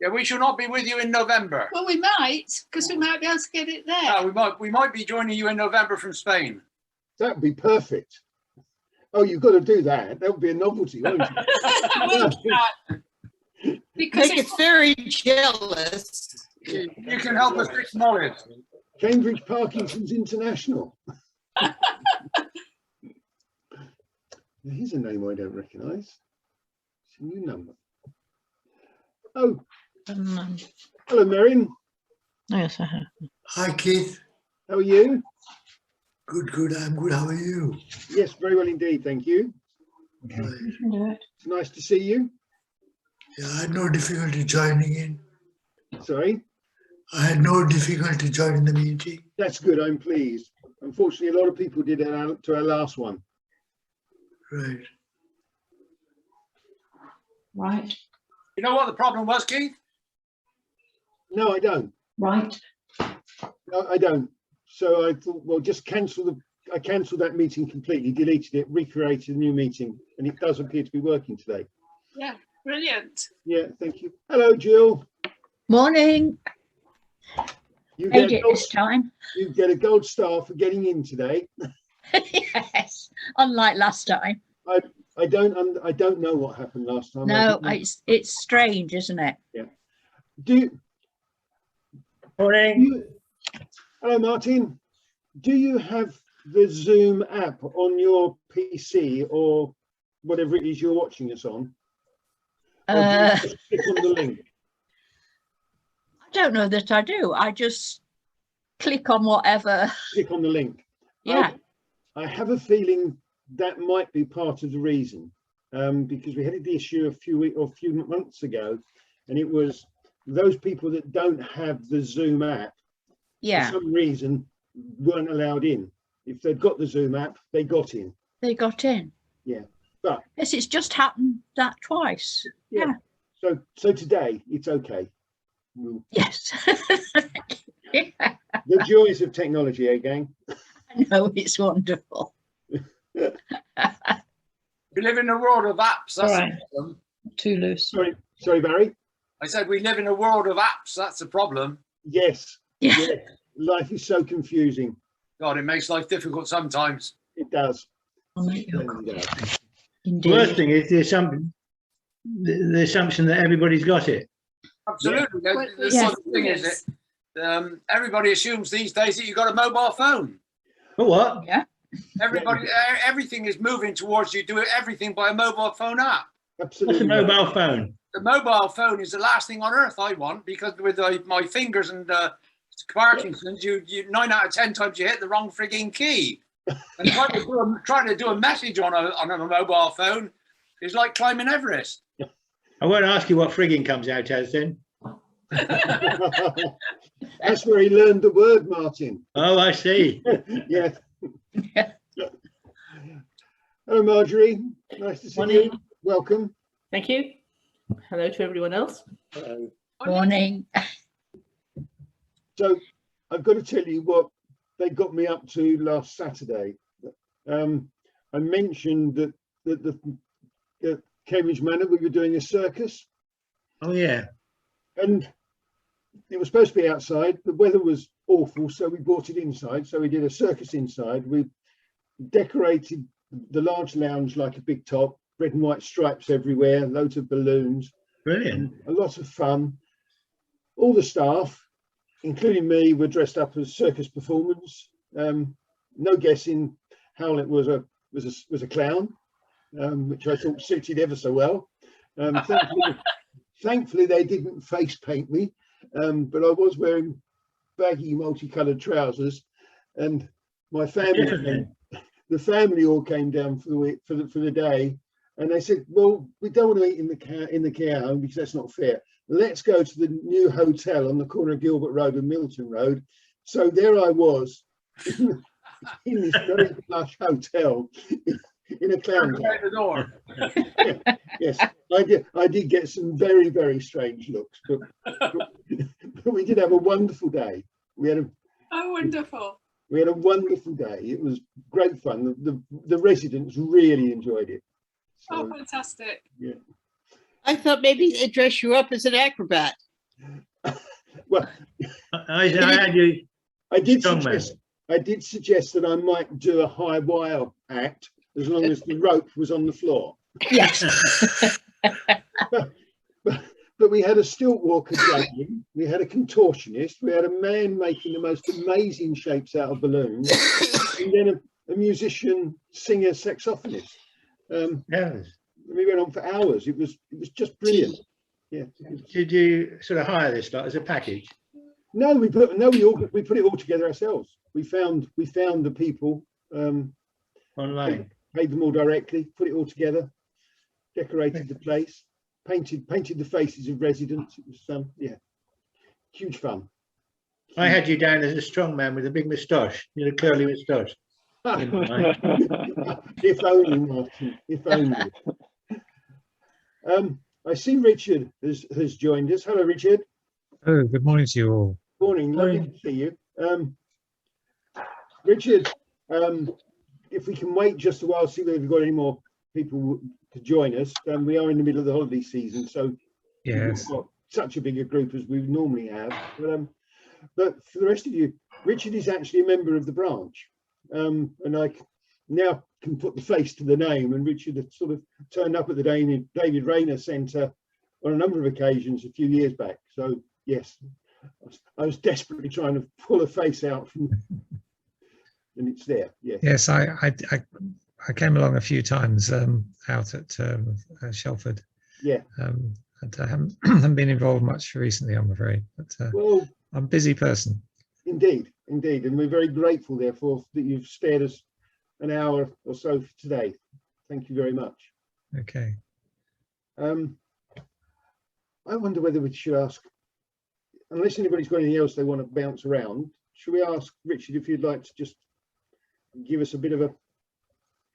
Yeah, we shall not be with you in November. Well, we might, because we might be able to get it there. No, we might be joining you in November from Spain. That'd be perfect. Oh, you've got to do that. That would be a novelty, won't it? Because Make us very jealous. You can help us fix knowledge. Cambridge Parkinson's International. Here's a name I don't recognise. It's a new number. Oh, hello, Marion. Yes, I have. Hi, Keith. How are you? Good. I'm good. How are you? Yes, very well indeed, thank you. Right. It's nice to see you. Yeah, I had no difficulty joining in. Sorry? I had no difficulty joining the meeting. That's good, I'm pleased. Unfortunately, a lot of people did it to our last one. Right. Right. You know what the problem was, Keith? No, I don't. Right. No, I don't. So I thought, well, just I cancelled that meeting completely, deleted it, recreated a new meeting, and it does appear to be working today. yeah, brilliant. Yeah, thank you. Hello, Jill. Morning. You Made it this time. You get a gold star for getting in today. Yes, unlike last time. I don't know what happened last time. No, it's strange, isn't it? Yeah. Morning. Hello, Martin. Do you have the Zoom app on your PC or whatever it is you're watching us on? Or do you just click on the link? I don't know that I do. I just click on whatever. Click on the link. Yeah. I have a feeling that might be part of the reason, because we had the issue a few months ago, and it was those people that don't have the Zoom app, Yeah. for some reason, weren't allowed in. If they'd got the Zoom app, they got in. They got in. Yeah, but Yes, it's just happened that twice. Yeah. So today it's okay. Yes. Yeah. The joys of technology, eh, gang? I know, it's wonderful. We live in a world of apps. That's Right. the problem. Too loose. Sorry, Barry. I said we live in a world of apps. That's the problem. Yes. Yeah. Yeah. Life is so confusing. God, it makes life difficult sometimes. It does. Indeed. Worst thing is the assumption that everybody's got it. Absolutely. Well, The yeah. sort of thing is that everybody assumes these days that you've got a mobile phone. But what? Yeah. Everything is moving towards you doing everything by a mobile phone app. What's Absolutely. a mobile phone? The mobile phone is the last thing on earth I want, because with my fingers and Parkinson's, you 9 out of 10 times you hit the wrong frigging key. And trying to do a message on a mobile phone is like climbing Everest. I won't ask you what frigging comes out as then. That's where he learned the word, Martin. Oh, I see. Yeah. Hello, Marjorie. Nice to see you. Welcome. Thank you. Hello to everyone else. Hello. Morning. So I've got to tell you what they got me up to last Saturday. I mentioned that the Cambridge Manor, we were doing a circus, Oh, yeah. and it was supposed to be outside. The weather was awful, so we brought it inside. So we did a circus inside. We decorated the large lounge like a big top, red and white stripes everywhere, loads of balloons. Brilliant. A lot of fun. All the staff, including me, were dressed up as circus performers. No guessing, Howlett was a clown, which I thought suited ever so well. Thankfully, they didn't face paint me, but I was wearing baggy multicoloured trousers, and my family, the family all came down for the day, and they said, "Well, we don't want to eat in the care home because that's not fair. Let's go to the new hotel on the corner of Gilbert Road and Milton Road." So there I was in this very plush hotel in a clown car. The door. Yes, I did get some very, very strange looks, but we did have a wonderful day. Oh, wonderful. We had a wonderful day. It was great fun. The residents really enjoyed it. Oh, So, fantastic. yeah. I thought maybe they dress you up as an acrobat. Well, I had you. I did Strongman. suggest that I might do a high wire act as long as the rope was on the floor. Yes. But we had a stilt walker juggling, we had a contortionist, we had a man making the most amazing shapes out of balloons, and then a musician, singer, saxophonist. Yes. We went on for hours. It was just brilliant. Yeah. Did you sort of hire this lot as a package? No, we put it all together ourselves. We found the people, Online. paid them all directly, put it all together, decorated the place, painted the faces of residents. It was huge fun. I had you down as a strong man with a big moustache, you know, curly moustache. If only, Martin, if only. I see Richard has joined us. Hello, Richard. Oh, good morning to you all. Morning, lovely to see you. Richard, if we can wait just a while, see whether we've got any more people to join us. We are in the middle of the holiday season, so Yes. we've got such a bigger group as we normally have. But for the rest of you, Richard is actually a member of the branch, and I now can put the face to the name. And Richard had sort of turned up at the David Rayner Centre on a number of occasions a few years back. So yes, I was desperately trying to pull a face out from, and it's there. Yes. Yes, I came along a few times out at Shelford. Yeah. And I haven't been involved much recently, I'm afraid. But Well, I'm a busy person. indeed, and we're very grateful, therefore, that you've spared us an hour or so for today. Thank you very much. Okay. I wonder whether we should ask, unless anybody's got anything else they want to bounce around, should we ask Richard if you'd like to just give us a bit of a...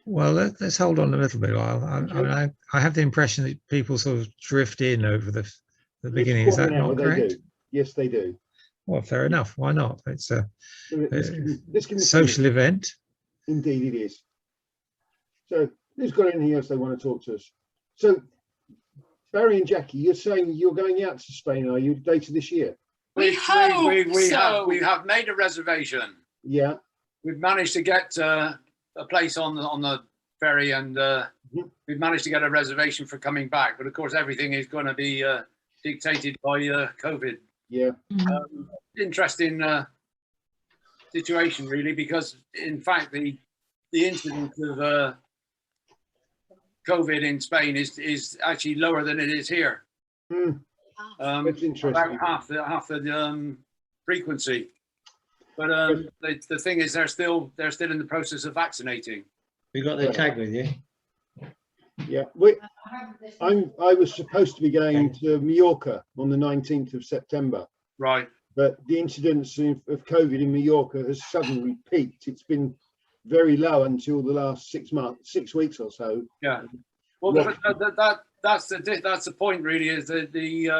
Well, let's hold on a little bit. I have the impression that people sort of drift in over the beginning. Is that not correct? Yes, they do. Well, fair enough. Why not? It's a Let's give them social event. Indeed, it is. So, who's got anything else they want to talk to us? So, Barry and Jackie, you're saying you're going out to Spain, are you, later this year? We hope so. We have made a reservation. Yeah. We've managed to get a place on the ferry, and we've managed to get a reservation for coming back. But of course, everything is going to be dictated by COVID. Yeah. Interesting situation, really, because in fact the incidence of COVID in Spain is actually lower than it is here. That's interesting. About half the frequency. But the thing is, they're still in the process of vaccinating. We got the tag with you. Yeah, I was supposed to be going to Mallorca on the 19th of September. Right. But the incidence of COVID in Mallorca has suddenly peaked. It's been very low until the last 6 weeks or so. Yeah. Well, that's the point, really, is that the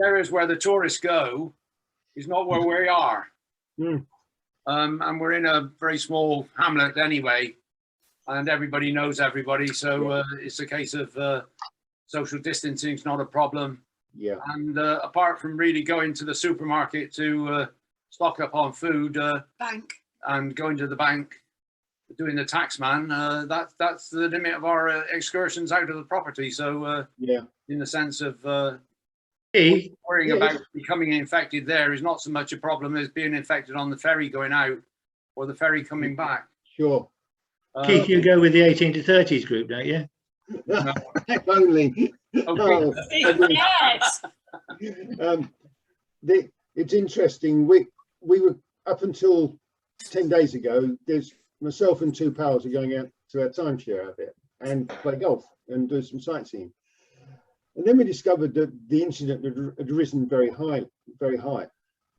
areas where the tourists go is not where we are. And we're in a very small hamlet anyway, and everybody knows everybody, so it's a case of social distancing is not a problem. Yeah. And apart from really going to the supermarket to stock up on food, Bank. and going to the bank, doing the tax man, that's the limit of our excursions out of the property. So yeah, in the sense of worrying Yes. about becoming infected there is not so much a problem as being infected on the ferry going out or the ferry coming back. Sure. Keith, you go with the 18 to 30s group, don't you? If only. Okay. Yes. It's interesting. We were up until 10 days ago. There's myself and two pals are going out to our timeshare out there and play golf and do some sightseeing. And then we discovered that the incident had risen very high.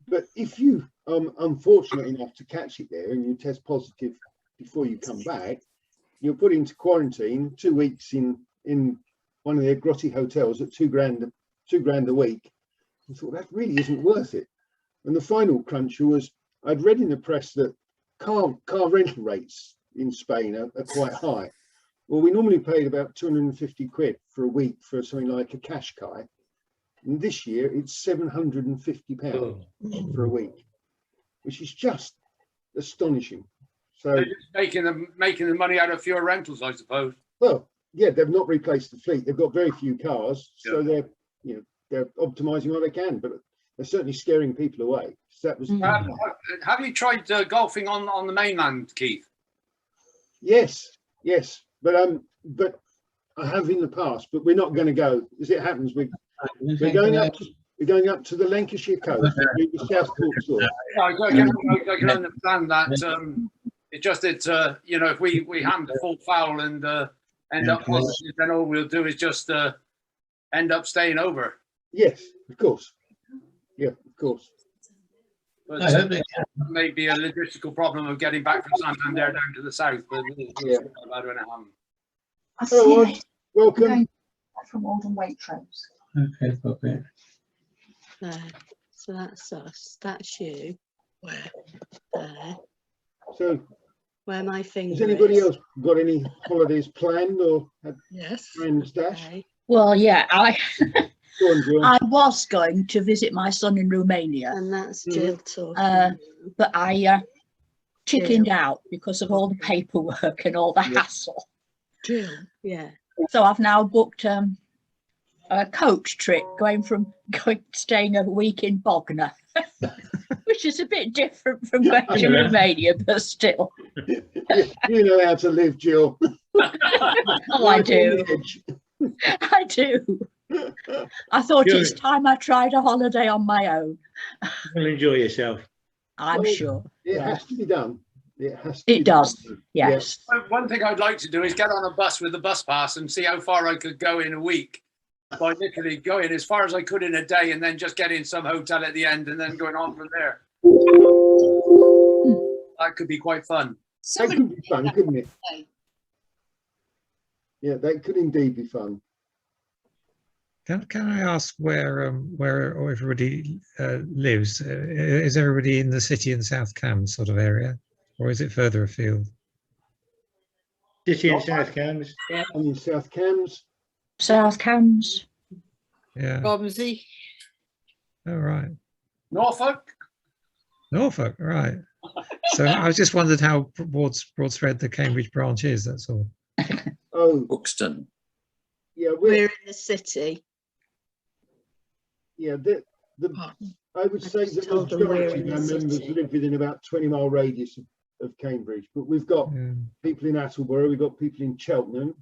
But if you are unfortunate enough to catch it there and you test positive before you come back, you're put into quarantine 2 weeks in one of their grotty hotels at $2,000 a week. I thought that really isn't worth it. And the final cruncher was, I'd read in the press that car rental rates in Spain are quite high. Well, we normally paid about 250 quid for a week for something like a Qashqai. And this year it's 750 pounds for a week, which is just astonishing. So They're just making the money out of fewer rentals, I suppose. well, yeah, they've not replaced the fleet. They've got very few cars, so they're optimizing what they can, but they're certainly scaring people away. So that was Have you tried golfing on the mainland, Keith? yes, but I have in the past, but we're not going to go. As it happens, we're going up to the Lancashire coast, the South Counsellor. I can understand that. It's just that if we hand the full foul and end up positive, then all we'll do is just end up staying over. Yes, of course. Yeah, of course. But may be a logistical problem of getting back from Santander down to the south. But we'll see about when it happens. Hello, Odd. Welcome. From Alden Waitrose. Okay, okay. There. So that's us. That's you. Where? There. So, Where my finger has anybody is. else got any holidays planned or had Yes. plans dash? Okay. Well, yeah, Go on, Jill. I was going to visit my son in Romania, And that's Jill talking. but I chickened out because of all the paperwork and all the hassle. Jill. Yeah. So I've now booked a coach trip staying a week in Bognor, which is a bit different from going to Romania, but still. You know how to live, Jill. Oh, I do. I do. I thought it's time I tried a holiday on my own. You'll enjoy yourself. I'm sure. It has to be done. It does. Done. Yes. One thing I'd like to do is get on a bus with a bus pass and see how far I could go in a week. By literally going as far as I could in a day and then just getting some hotel at the end and then going on from there. That could be quite fun. That could be fun, couldn't it? Yeah, that could indeed be fun. Can I ask where everybody lives? Is everybody in the city and South Cam sort of area, or is it further afield? City and South Cams. I'm in South Cams. South Cams. Yeah. Romsey. Oh, right. Norfolk? Norfolk, right. So I just wondered how broad spread the Cambridge branch is, that's all. Oh, Buxton. yeah, We're in the city. yeah. I would say the told them we're majority in of our the members city. live within about 20-mile radius of Cambridge, but we've got people in Attleborough, we've got people in Cheltenham.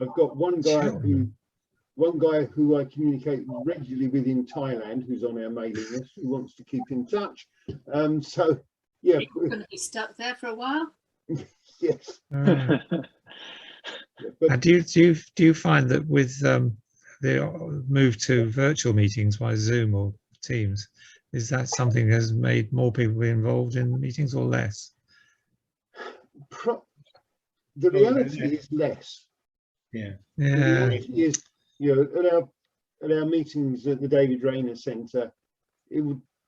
I've got one guy who I communicate regularly with in Thailand, who's on our mailing list, who wants to keep in touch. So yeah, You're going to be stuck there for a while. yes. And do you find that with the move to virtual meetings by Zoom or Teams, is that something that has made more people be involved in meetings or less? The reality is less. Yeah. The reality is, at our meetings at the David Rayner Centre, it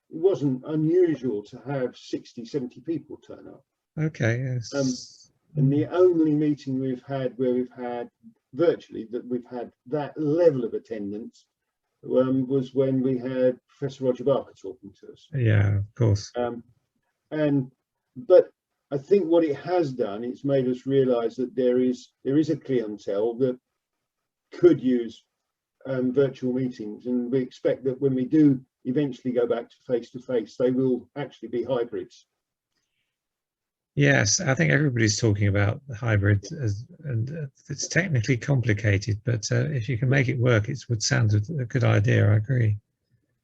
wasn't unusual to have 60, 70 people turn up. Okay, yes. And the only meeting we've had where we've had virtually that level of attendance was when we had Professor Roger Barker talking to us. Yeah, of course. But I think what it has done, it's made us realise that there is a clientele that could use virtual meetings, and we expect that when we do eventually go back to face, they will actually be hybrids. Yes, I think everybody's talking about the hybrid, and it's technically complicated, but if you can make it work, it would sound a good idea. I agree.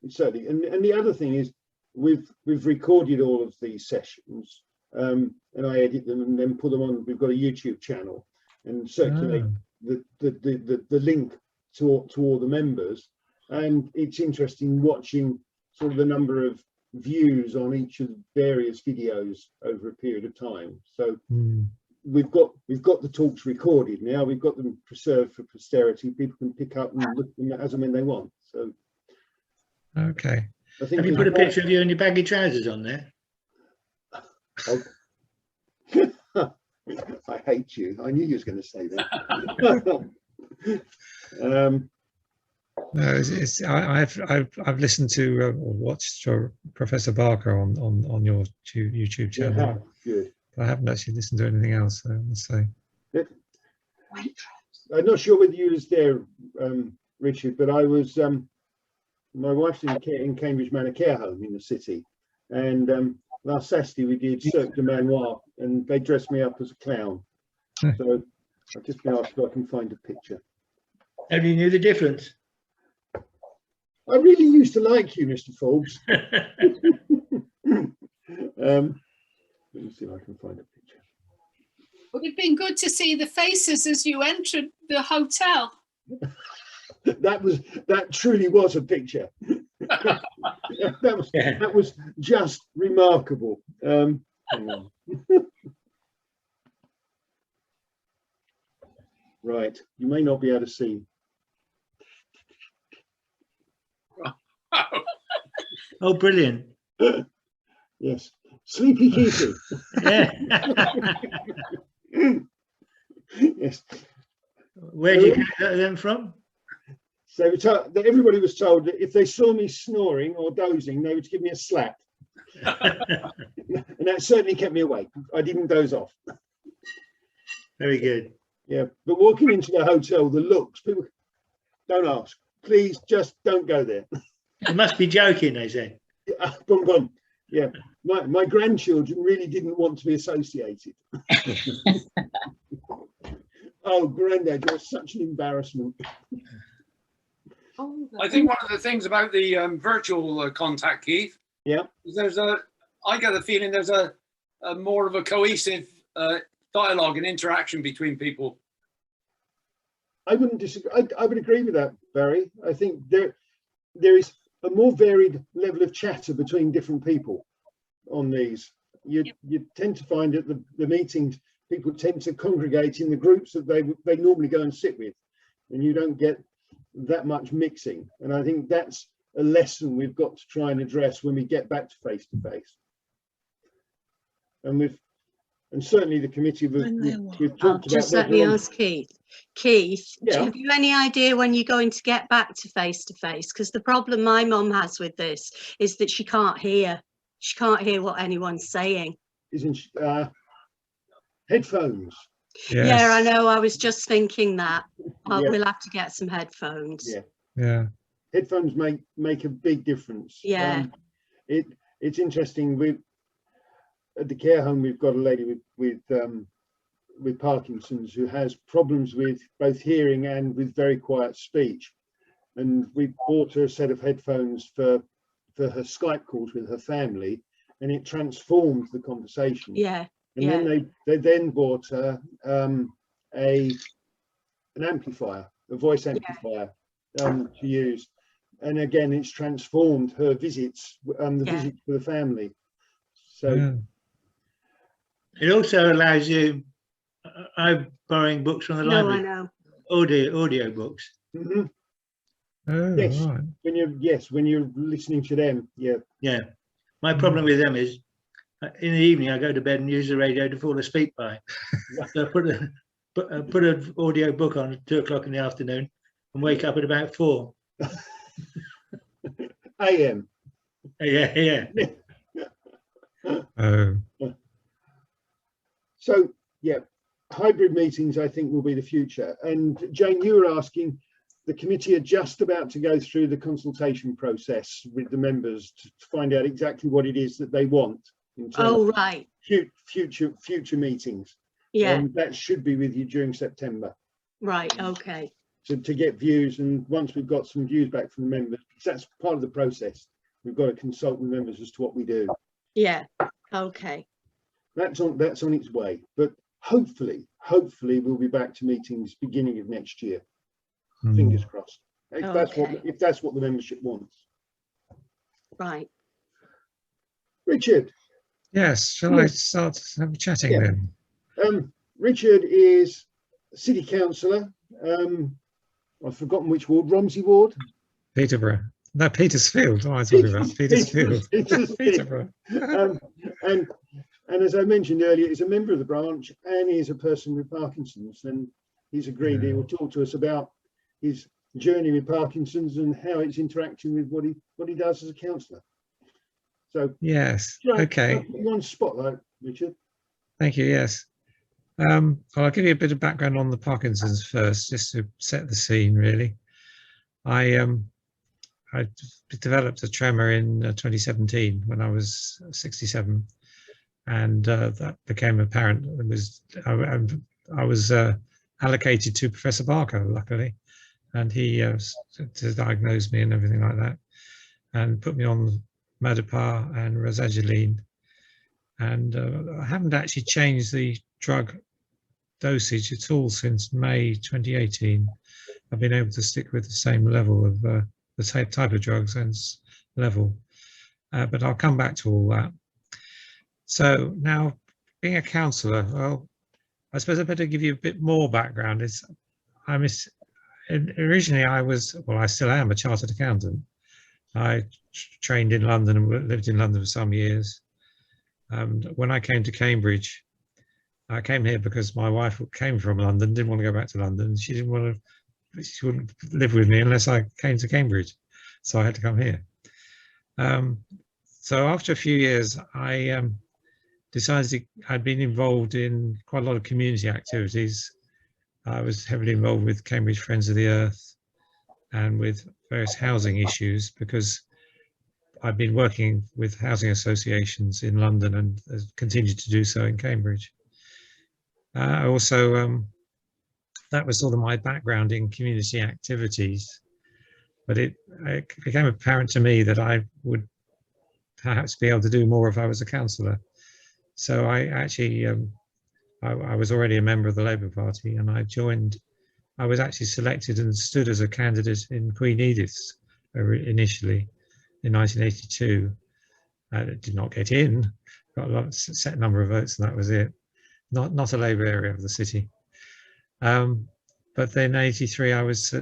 Certainly, and the other thing is we've recorded all of these sessions, and I edit them and then put them on. We've got a YouTube channel and circulate the link to all the members, and it's interesting watching sort of the number of views on each of the various videos over a period of time. So we've got the talks recorded now, we've got them preserved for posterity. People can pick up and look at them as and when they want. So okay, I think Have you put a picture of you in your baggy trousers on there? I hate you. I knew you was going to say that. No, I've listened to or watched Professor Barker on your YouTube channel. Yeah, good. I haven't actually listened to anything else, I must say. I'm not sure whether you was there, Richard, but I was. My wife's in Cambridge Manor Care Home in the city, and last Saturday we did Cirque du Manoir, and they dressed me up as a clown. So I've just been asked if I can find a picture. Have you knew the difference? I really used to like you, Mr. Forbes. Let me see if I can find a picture. Would it have been good to see the faces as you entered the hotel? That truly was a picture. that was just remarkable. Hang on. Right, you may not be able to see. Oh, brilliant. Yes, Sleepy Keepy. Yeah. Yes. Where did you get them from? So everybody was told that if they saw me snoring or dozing, they would give me a slap. And that certainly kept me awake. I didn't doze off. Very good. Yeah, but walking into the hotel, the looks, people don't ask. Please just don't go there. You must be joking, they said. Boom, boom. Yeah, my grandchildren really didn't want to be associated. Oh, Grandad, you're such an embarrassment. I think one of the things about the virtual contact, Keith, yeah, is I get the feeling there's a more of a cohesive dialogue and interaction between people. I wouldn't disagree. I would agree with that, Barry. I think there is a more varied level of chatter between different people on these. You tend to find at the meetings, people tend to congregate in the groups that they normally go and sit with, and you don't get that much mixing. And I think that's a lesson we've got to try and address when we get back to face. And certainly the committee we've talked about. Just let me ask Keith. Keith, Yeah. have you any idea when you're going to get back to face? Because the problem my mum has with this is that she can't hear. She can't hear what anyone's saying. Isn't she, headphones? Yes. Yeah, I know. I was just thinking that. Yeah. We'll have to get some headphones. Yeah. Yeah. Headphones make a big difference. Yeah. It's interesting. At the care home, we've got a lady with Parkinson's who has problems with both hearing and with very quiet speech, and we bought her a set of headphones for her Skype calls with her family, and it transformed the conversation. Yeah. And then they then bought her an amplifier, a voice amplifier, to use, and again it's transformed her visits, visits for the family. So. Yeah. It also allows you, I'm borrowing books from the library. No, I know. Audio books. Mm-hmm. Oh, Yes. right. When you're listening to them, yeah. Yeah. My problem with them is in the evening I go to bed and use the radio to fall asleep by. So I put an audio book on at 2 o'clock in the afternoon and wake up at about 4 AM. Yeah. Oh. So yeah, hybrid meetings I think will be the future. And Jane, you were asking, the committee are just about to go through the consultation process with the members to find out exactly what it is that they want in terms of future meetings. Yeah. And that should be with you during September. Right. Okay. To get views, and once we've got some views back from the members, that's part of the process. We've got to consult with members as to what we do. Yeah. Okay. That's on its way, but hopefully we'll be back to meetings beginning of next year. Fingers crossed. If that's what the membership wants. Right. Richard. Yes. Shall I start chatting then? Richard is City Councillor. I've forgotten which ward. Romsey Ward. Peterborough. No, Petersfield. What am I talking about? Petersfield. Peterborough. And And as I mentioned earlier, he's a member of the branch and he's a person with Parkinson's, and he's agreed he will talk to us about his journey with Parkinson's and how it's interacting with what he does as a counsellor. So Yes. should I Okay. put you on spotlight, Richard? Thank you. Yes. Well, I'll give you a bit of background on the Parkinson's first, just to set the scene. Really, I developed a tremor in 2017 when I was 67, and that became apparent. It was I was allocated to Professor Barker, luckily, and he diagnosed me and everything like that, and put me on Madapar and Razagiline, and I haven't actually changed the drug dosage at all since May 2018. I've been able to stick with the same level of the same type of drugs and level, but I'll come back to all that. So now, being a counsellor, well, I suppose I better give you a bit more background. Originally I was, well, I still am a chartered accountant. I trained in London and lived in London for some years. When I came to Cambridge, I came here because my wife came from London, didn't want to go back to London. She wouldn't live with me unless I came to Cambridge. So I had to come here. So after a few years, I decided I'd been involved in quite a lot of community activities. I was heavily involved with Cambridge Friends of the Earth and with various housing issues, because I've been working with housing associations in London and continued to do so in Cambridge. I also, that was sort of my background in community activities, but it became apparent to me that I would perhaps be able to do more if I was a counsellor. So I actually, I was already a member of the Labour Party, and I joined. I was actually selected and stood as a candidate in Queen Edith's initially in 1982. It did not get in, got a set number of votes, and that was it. Not a Labour area of the city. But then in 83, I was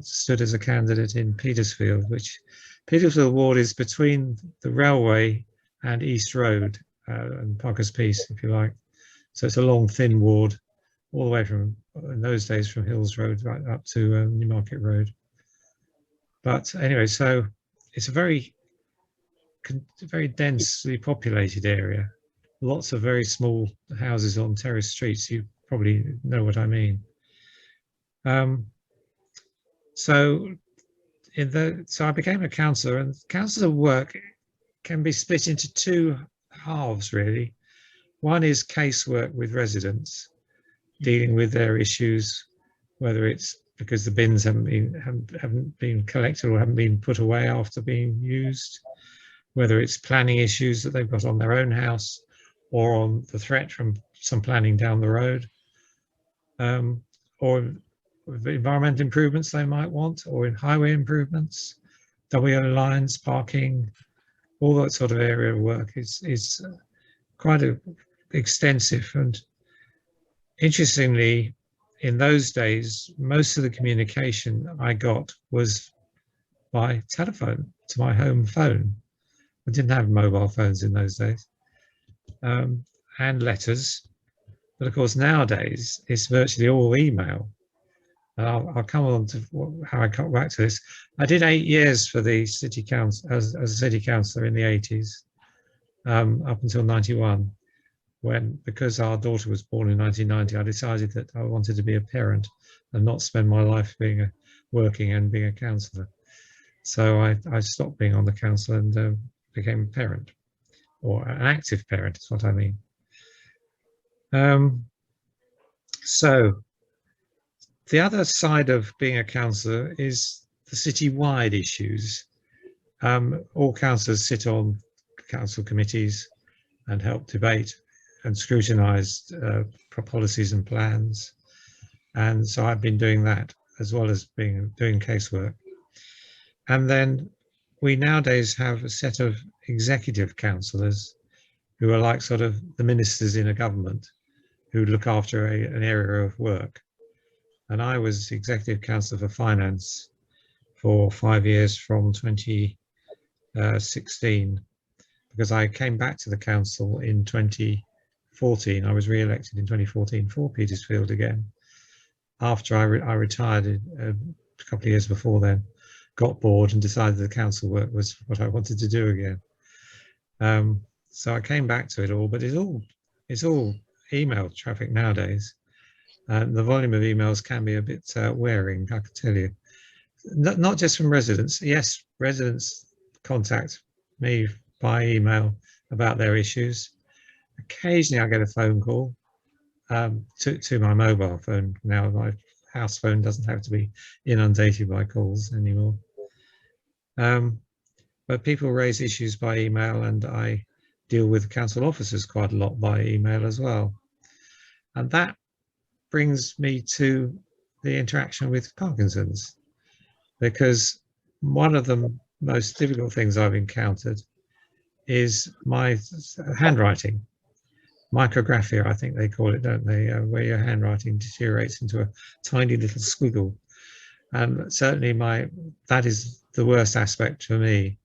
stood as a candidate in Petersfield, which Petersfield ward is between the railway and East Road and Parker's Piece, if you like. So it's a long, thin ward, all the way from, in those days, from Hills Road right up to Newmarket Road. But anyway, so it's a very densely populated area. Lots of very small houses on terrace streets. You probably know what I mean. So I became a counsellor, and counsellor work can be split into two halves, really. One is casework with residents, dealing with their issues, whether it's because the bins haven't been collected or haven't been put away after being used, whether it's planning issues that they've got on their own house, or on the threat from some planning down the road, or environmental improvements they might want, or in highway improvements, WO lines, parking, all that sort of area of work is quite extensive. And interestingly, in those days, most of the communication I got was by telephone, to my home phone. I didn't have mobile phones in those days. And letters, but of course nowadays it's virtually all email. And I'll come on to how I got back to this. I did 8 years for the city council as a city councillor in the 80s, up until 91, when, because our daughter was born in 1990, I decided that I wanted to be a parent and not spend my life working and being a councillor. So I stopped being on the council and became a parent, or an active parent is what I mean. So the other side of being a councillor is the city-wide issues. All councillors sit on council committees and help debate and scrutinise policies and plans. And so I've been doing that, as well as doing casework. And then we nowadays have a set of executive councillors who are like sort of the ministers in a government who look after an area of work. And I was executive councillor for finance for 5 years, from 2016, because I came back to the council in 2014. I was re-elected in 2014 for Petersfield again, after I retired a couple of years before then, got bored and decided the council work was what I wanted to do again. So I came back to it all, but it's all email traffic nowadays. The volume of emails can be a bit wearing, I can tell you. Not just from residents. Yes, residents contact me by email about their issues. Occasionally I get a phone call to my mobile phone. Now my house phone doesn't have to be inundated by calls anymore. But people raise issues by email, and I deal with council officers quite a lot by email as well. And that brings me to the interaction with Parkinson's, because one of the most difficult things I've encountered is my handwriting. Micrographia, I think they call it, don't they? Where your handwriting deteriorates into a tiny little squiggle. And certainly that is the worst aspect for me.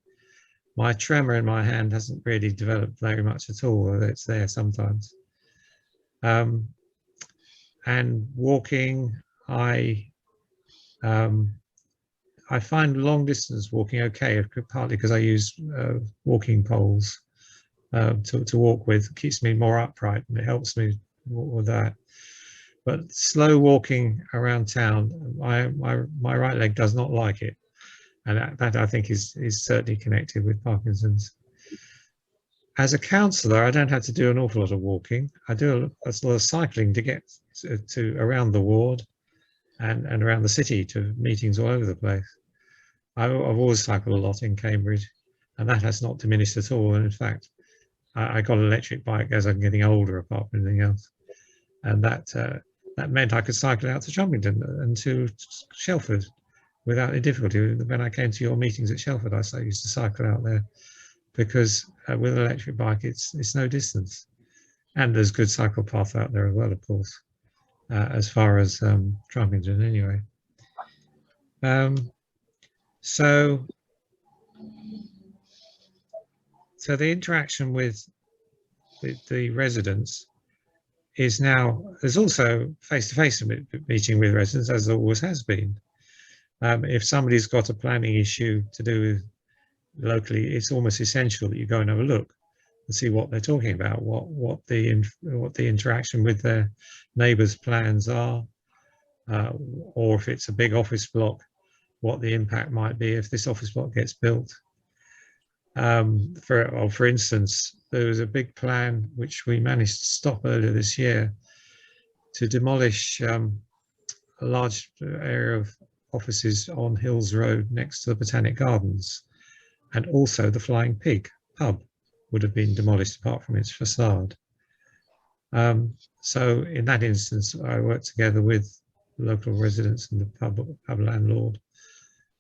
My tremor in my hand hasn't really developed very much at all, although it's there sometimes. And walking, I find long distance walking okay, partly because I use walking poles to walk with. It keeps me more upright and it helps me with that. But slow walking around town, my right leg does not like it. And that I think is certainly connected with Parkinson's. As a counsellor, I don't have to do an awful lot of walking. I do a lot of cycling to get to around the ward and around the city to meetings all over the place. I've always cycled a lot in Cambridge, and that has not diminished at all. And in fact, I got an electric bike as I'm getting older, apart from anything else. And that meant I could cycle out to Trumpington and to Shelford without any difficulty. When I came to your meetings at Shelford, I used to cycle out there, because with an electric bike, it's no distance. And there's good cycle path out there as well, of course, as far as Trumpington anyway. So the interaction with the residents is now, there's also face-to-face meeting with residents, as there always has been. If somebody's got a planning issue to do with locally, it's almost essential that you go and have a look and see what they're talking about, what the interaction with their neighbours' plans are, or if it's a big office block, what the impact might be if this office block gets built. For instance, there was a big plan which we managed to stop earlier this year to demolish a large area of offices on Hills Road next to the Botanic Gardens, and also the Flying Pig pub would have been demolished apart from its facade. So in that instance, I worked together with local residents and the pub landlord,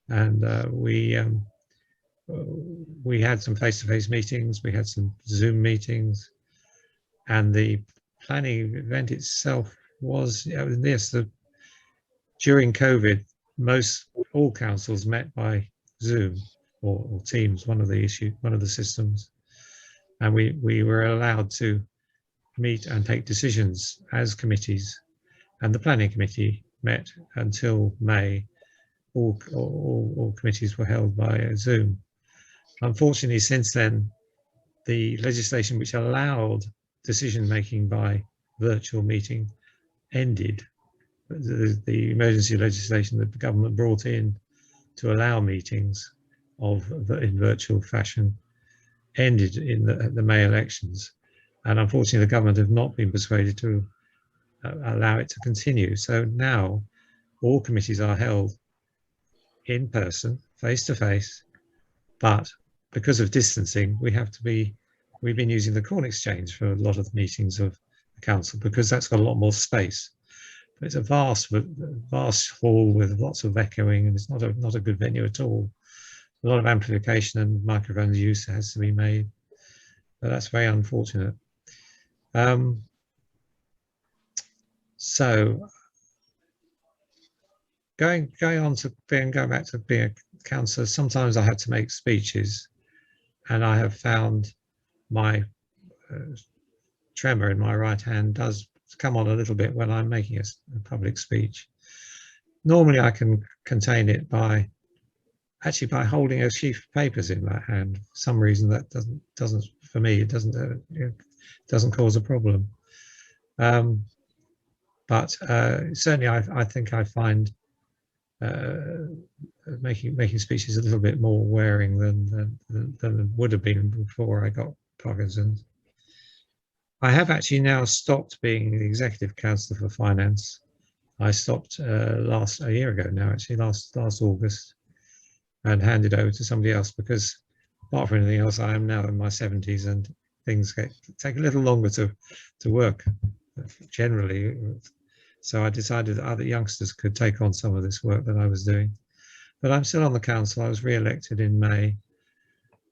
and we had some face-to-face meetings, we had some Zoom meetings, and the planning event itself was, yes, during COVID, all councils met by Zoom or Teams, one of the systems, and we were allowed to meet and take decisions as committees, and the planning committee met until May. All committees were held by Zoom. Unfortunately, since then, the legislation which allowed decision making by virtual meeting ended. The emergency legislation that the government brought in to allow meetings in virtual fashion ended in the May elections, and unfortunately the government have not been persuaded to allow it to continue. So now all committees are held in person, face to face, but because of distancing, we've been using the Corn Exchange for a lot of the meetings of the council, because that's got a lot more space. But it's a vast hall with lots of echoing, and it's not a good venue at all. A lot of amplification and microphone use has to be made, but that's very unfortunate. So going back to being a councillor, sometimes I have to make speeches, and I have found my tremor in my right hand does come on a little bit when I'm making a public speech. Normally I can contain it by holding a sheaf of papers in that hand. For some reason that doesn't for me, it doesn't cause a problem. But certainly I think I find making speeches a little bit more wearing than it would have been before I got Parkinson's. I have actually now stopped being the executive councillor for finance. I stopped a year ago now, actually last August, and handed over to somebody else because, apart from anything else, I am now in my 70s and things take a little longer to work generally. So I decided that other youngsters could take on some of this work that I was doing. But I'm still on the council. I was re-elected in May,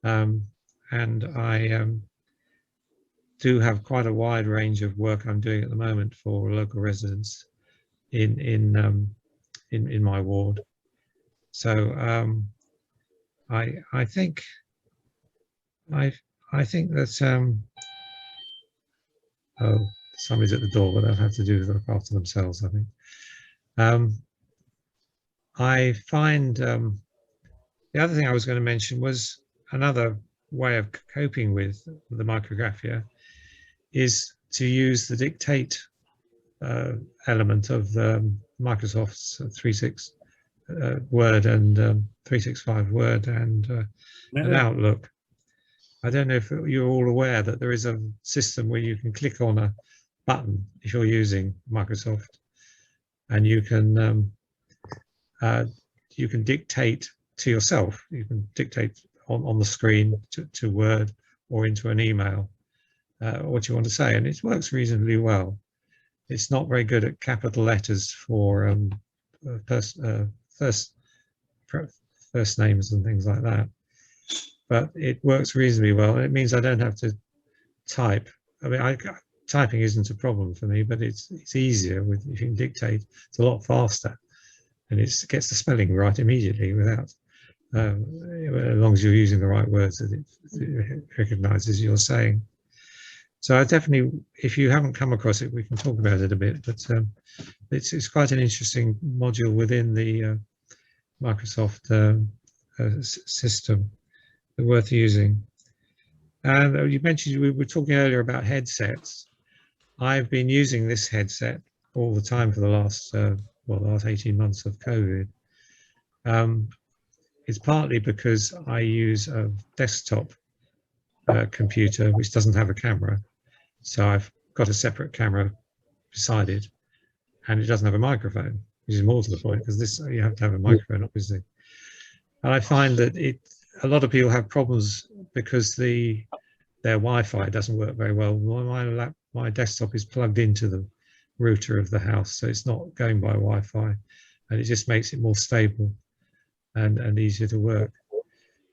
and I do have quite a wide range of work I'm doing at the moment for local residents in my ward. So I think that oh, somebody's at the door, but they'll have to do look after themselves, I think. I find the other thing I was going to mention was another way of coping with the micrographia is to use the dictate element of Microsoft's 365 Word and 365 Word and Outlook. I don't know if you're all aware that there is a system where you can click on a button if you're using Microsoft, and you can dictate to yourself. You can dictate on the screen to Word or into an email what you want to say, and it works reasonably well. It's not very good at capital letters for first names and things like that, but it works reasonably well. It means I don't have to type. I mean, typing isn't a problem for me, but it's easier if you can dictate. It's a lot faster, and it gets the spelling right immediately without, as long as you're using the right words that it recognises you're saying. So I definitely, if you haven't come across it, we can talk about it a bit, but it's quite an interesting module within the Microsoft system, worth using. And you mentioned, we were talking earlier about headsets. I've been using this headset all the time for the last 18 months of COVID. It's partly because I use a desktop computer which doesn't have a camera. So I've got a separate camera beside it, and it doesn't have a microphone, which is more to the point, because this, you have to have a microphone, obviously. And I find that a lot of people have problems because their Wi-Fi doesn't work very well. My desktop is plugged into the router of the house, so it's not going by Wi-Fi, and it just makes it more stable and easier to work.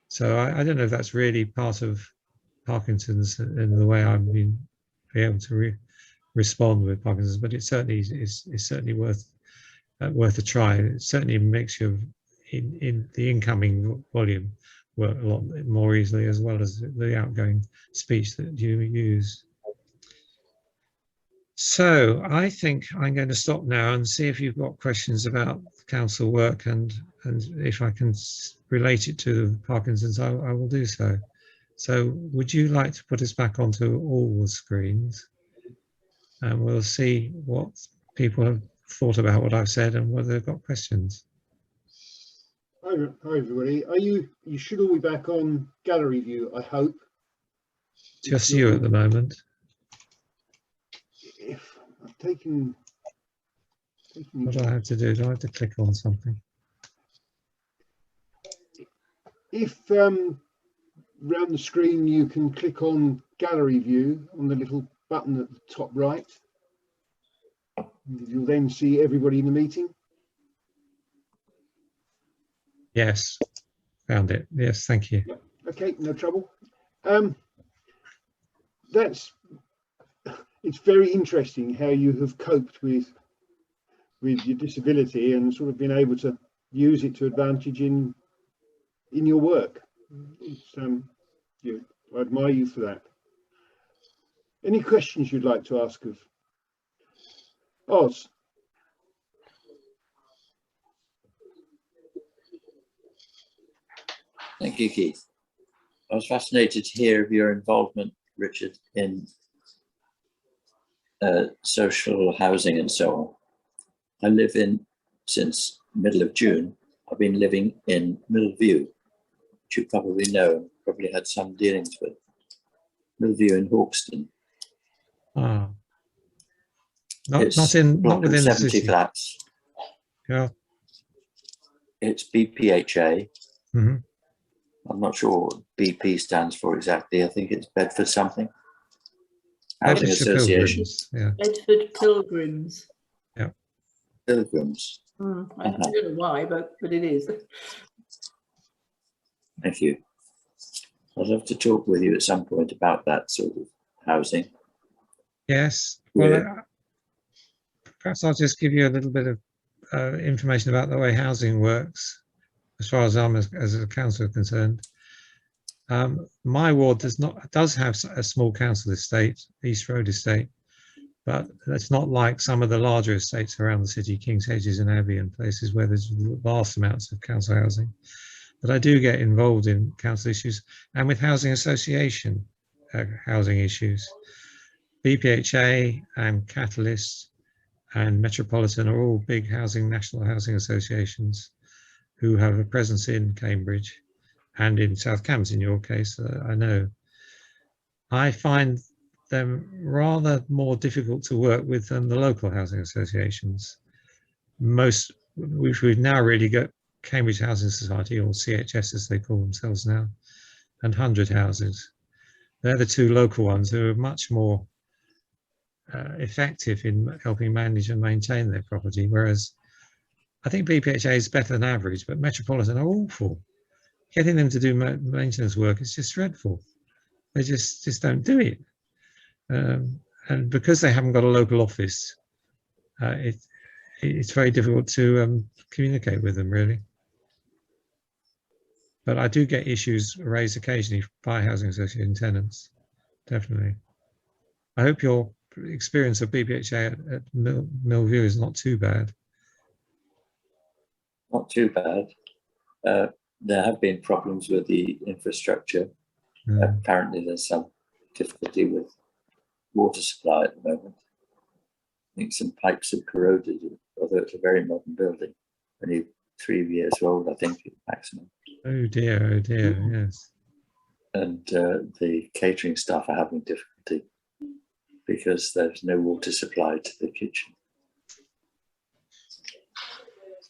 So I don't know if that's really part of Parkinson's and the way I've been able to respond with Parkinson's, but it certainly is certainly worth a try. It certainly makes you in the incoming volume work a lot more easily, as well as the outgoing speech that you use. So I think I'm going to stop now and see if you've got questions about council work, and if I can relate it to Parkinson's, I will do so. So would you like to put us back onto all the screens, and we'll see what people have thought about what I've said and whether they've got questions. Hi everybody. You should all be back on gallery view, I hope. Just you at the moment. If I've taken What do I have to do? Do I have to click on something? If round the screen you can click on gallery view on the little button at the top right, you'll then see everybody in the meeting. Yes, found it. Yes, thank you. Yeah. Okay, no trouble. It's very interesting how you have coped with your disability and sort of been able to use it to advantage in your work. It's I admire you for that. Any questions you'd like to ask of Oz? Thank you, Keith. I was fascinated to hear of your involvement, Richard, in social housing and so on. I live in, since middle of June, I've been living in Millview, which you probably know and probably had some dealings with. Millview in Hawkston. Ah. Not within the 70 city. flats. Yeah. It's BPHA. Mm-hmm. I'm not sure what BP stands for exactly. I think it's Bedford something. Housing Bedfordshire Associations. Pilgrims, yeah. Bedford Pilgrims. Yeah. Pilgrims. I don't know why, but it is. Thank you. I'd love to talk with you at some point about that sort of housing. Yes. Well, perhaps I'll just give you a little bit of information about the way housing works, as far as I'm as a councillor concerned. My ward does have a small council estate, East Road Estate, but it's not like some of the larger estates around the city, King's Hedges and Abbey, and places where there's vast amounts of council housing. But I do get involved in council issues and with housing association housing issues. BPHA and Catalyst and Metropolitan are all big national housing associations who have a presence in Cambridge and in South Cambs, in your case, I know. I find them rather more difficult to work with than the local housing associations. Which we've now really got Cambridge Housing Society, or CHS as they call themselves now, and 100 Houses. They're the two local ones who are much more effective in helping manage and maintain their property, whereas I think BPHA is better than average, but Metropolitan are awful. Getting them to do maintenance work is just dreadful. They just don't do it. And because they haven't got a local office, it's very difficult to communicate with them, really. But I do get issues raised occasionally by housing association tenants, definitely. I hope your experience of BPHA at Millview is not too bad. Not too bad. There have been problems with the infrastructure. Apparently there's some difficulty with water supply at the moment. I think some pipes have corroded, although it's a very modern building, only 3 years old, I think, maximum. Oh dear, yes. And the catering staff are having difficulty because there's no water supply to the kitchen.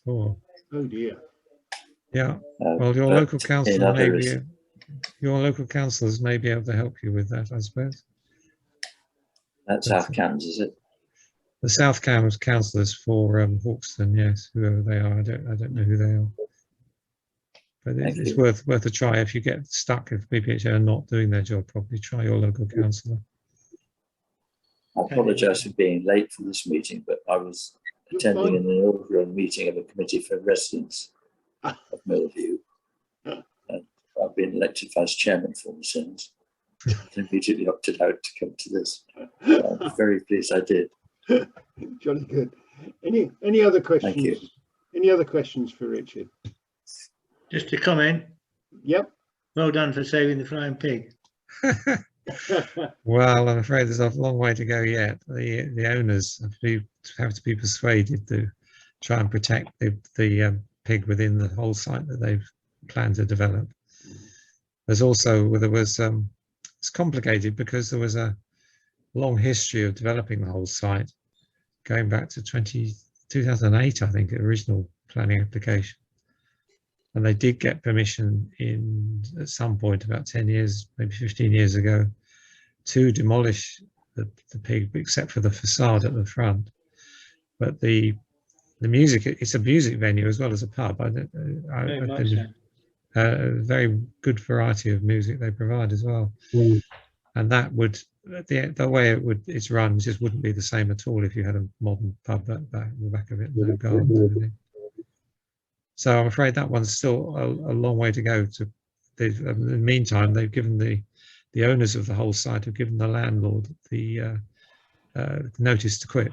Oh dear. Yeah. Well, your local councillor your local councillors may be able to help you with that, I suppose. That's South Cambs, is it? The South Cambs councillors for Hawkston, yes, whoever they are. I don't know who they are. But it's worth a try. If you get stuck, if BPHA are not doing their job properly, try your local councillor. I apologise for being late for this meeting, but I was attending an inaugural meeting of a committee for residents of Millview. And I've been elected vice chairman for the since. I immediately opted out to come to this. I'm very pleased I did. Jolly good. Any other questions? Thank you. Any other questions for Richard? Just a comment. Yep. Well done for saving the flying pig. Well, I'm afraid there's a long way to go yet. The owners have to be persuaded to try and protect the pig within the whole site that they've planned to develop. There's also, it's complicated because there was a long history of developing the whole site, going back to 2008, I think, original planning application. And they did get permission at some point about 10 years, maybe 15 years ago, to demolish the pig, except for the facade at the front. But the music, it's a music venue as well as a pub. A very good variety of music they provide as well. And that would, the way it's run just wouldn't be the same at all if you had a modern pub at the back of it, no gardens and everything. So I'm afraid that one's still a long way to go. In the meantime, they've given the the owners of the whole site have given the landlord the notice to quit.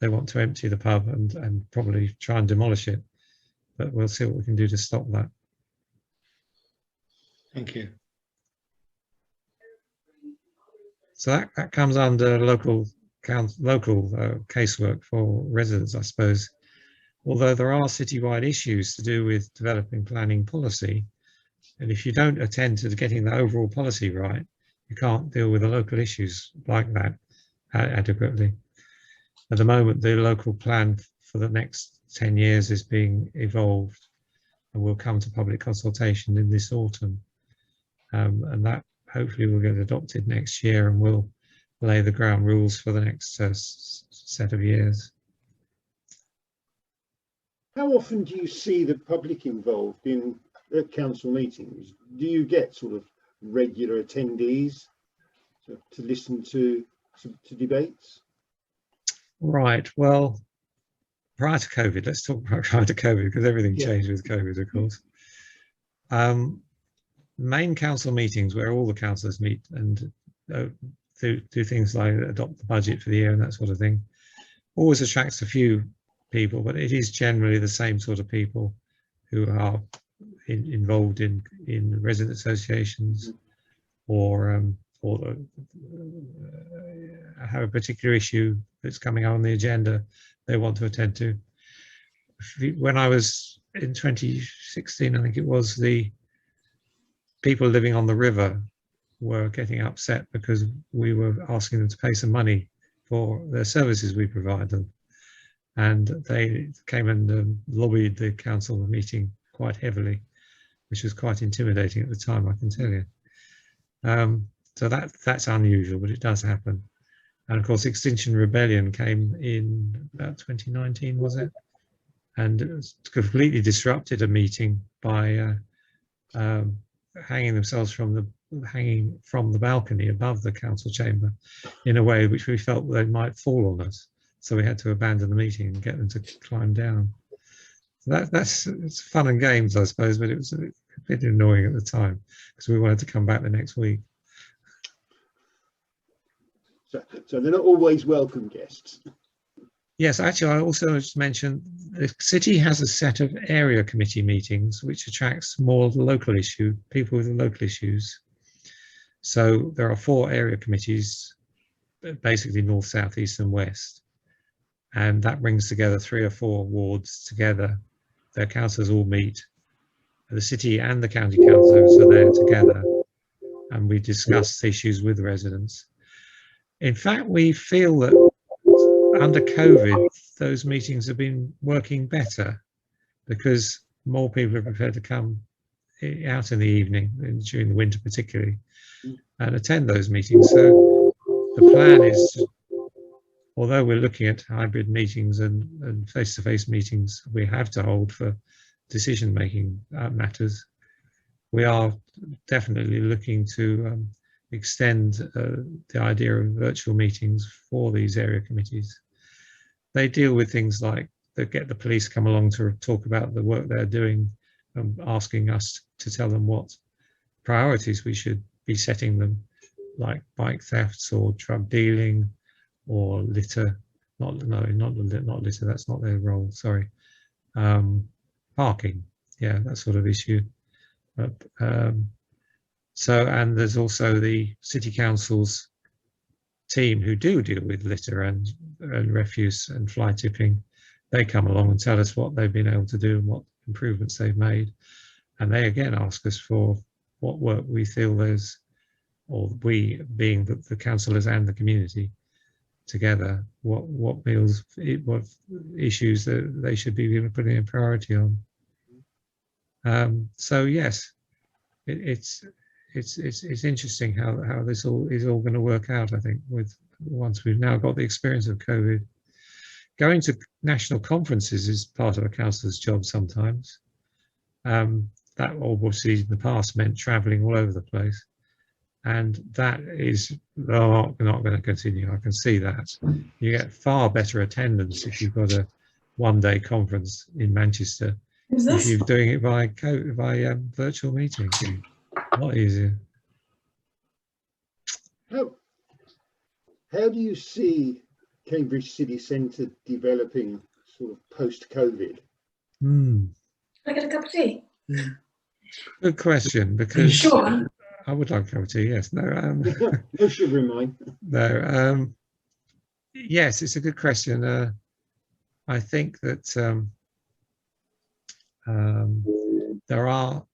They want to empty the pub and probably try and demolish it, but we'll see what we can do to stop that. Thank you. So that comes under local casework for residents, I suppose. Although there are citywide issues to do with developing planning policy, and if you don't attend to getting the overall policy right, you can't deal with the local issues like that adequately. At the moment, the local plan for the next 10 years is being evolved and will come to public consultation in this autumn. And that hopefully will get adopted next year and will lay the ground rules for the next set of years. How often do you see the public involved in council meetings? Do you get sort of regular attendees to listen to debates? Right. Well, prior to COVID, let's talk about prior to COVID, because everything changed with COVID, of course. Main council meetings where all the councillors meet and do things like adopt the budget for the year and that sort of thing always attracts a few people, but it is generally the same sort of people who are involved in resident associations or have a particular issue that's coming on the agenda they want to attend to. When I was in 2016, I think it was, the people living on the river were getting upset because we were asking them to pay some money for the services we provide them. And they came and lobbied the council meeting quite heavily, which was quite intimidating at the time, I can tell you. So that's unusual, but it does happen. And of course, Extinction Rebellion came in about 2019, was it? And it was completely disrupted a meeting by hanging from the balcony above the council chamber in a way which we felt they might fall on us. So we had to abandon the meeting and get them to climb down. So it's fun and games, I suppose, but it was a bit annoying at the time because we wanted to come back the next week. So they're not always welcome guests. Yes, actually, I also just mentioned the city has a set of area committee meetings which attracts more local people with local issues. So there are 4 area committees, basically north, south, east and west. And that brings together 3 or 4 wards together. Their councillors all meet. The city and the county councillors are there together. And we discuss issues with residents. In fact, we feel that under COVID, those meetings have been working better because more people are prepared to come out in the evening, and during the winter particularly, and attend those meetings. So the plan is, although we're looking at hybrid meetings and face-to-face meetings we have to hold for decision-making matters, we are definitely looking to extend the idea of virtual meetings for these area committees. They deal with things like they get the police come along to talk about the work they're doing, asking us to tell them what priorities we should be setting them, like bike thefts or drug dealing or litter. Not litter, that's not their role, sorry. Parking, yeah, that sort of issue. And there's also the City Council's team who do deal with litter and refuse and fly tipping. They come along and tell us what they've been able to do and what improvements they've made. And they again ask us for what work we feel there's, or we being the councillors and the community together, what issues that they should be putting a priority on. So yes, it's interesting how this is all going to work out, I think, once we've now got the experience of COVID. Going to national conferences is part of a councillor's job sometimes. That obviously in the past meant travelling all over the place. And that is not going to continue. I can see that. You get far better attendance if you've got a one-day conference in Manchester if you're doing it by virtual meeting. A lot easier. How do you see Cambridge City Centre developing sort of post-COVID? Can I get a cup of tea? Good question, because Sure. I would like a cup of tea, yes. No, No sugar in mine. no. Yes, it's a good question. I think that there are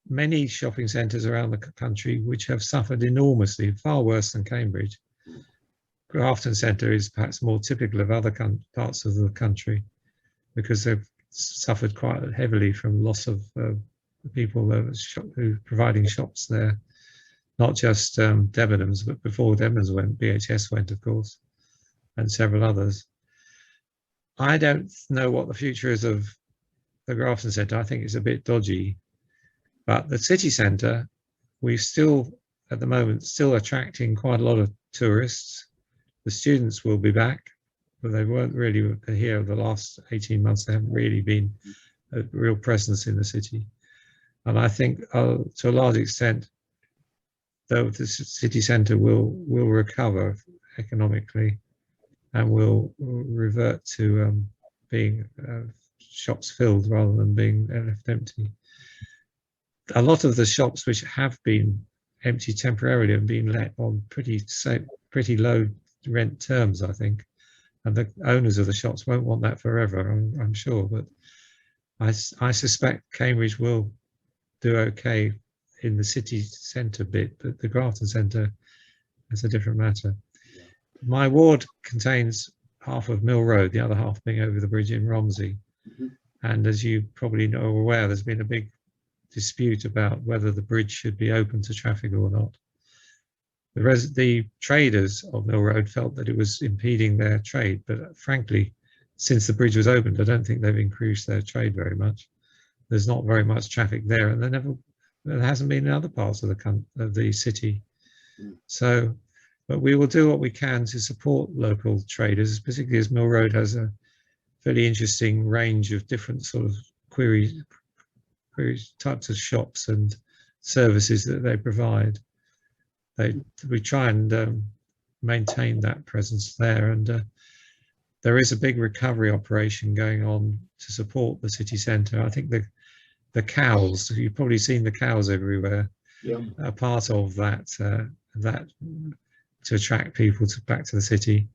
many shopping centres around the country which have suffered enormously, far worse than Cambridge. Grafton Centre is perhaps more typical of other parts of the country because they've suffered quite heavily from loss of people who providing shops there, not just Debenhams, but before Debenhams went, BHS went, of course, and several others. I don't know what the future is of the Grafton Centre. I think it's a bit dodgy, but the city centre, we're still, at the moment, still attracting quite a lot of tourists. The students will be back, but they weren't really here the last 18 months. They haven't really been a real presence in the city. And I think to a large extent, though, the city centre will recover economically and will revert to being shops filled rather than being left empty. A lot of the shops which have been empty temporarily have been let on pretty low rent terms, I think, and the owners of the shops won't want that forever, I'm sure. But I suspect Cambridge will do okay in the city centre bit, but the Grafton Centre is a different matter. My ward contains half of Mill Road, the other half being over the bridge in Romsey. And as you probably know, aware, there's been a big dispute about whether the bridge should be open to traffic or not. The traders of Mill Road felt that it was impeding their trade, but frankly, since the bridge was opened, I don't think they've increased their trade very much. There's not very much traffic there, and there hasn't been in other parts of the city. So, but we will do what we can to support local traders, particularly as Mill Road has a fairly interesting range of different sort of query types of shops and services that they provide. We try and maintain that presence there, and there is a big recovery operation going on to support the city centre. I think the cows, you've probably seen the cows everywhere, are part of that to attract people back to the city.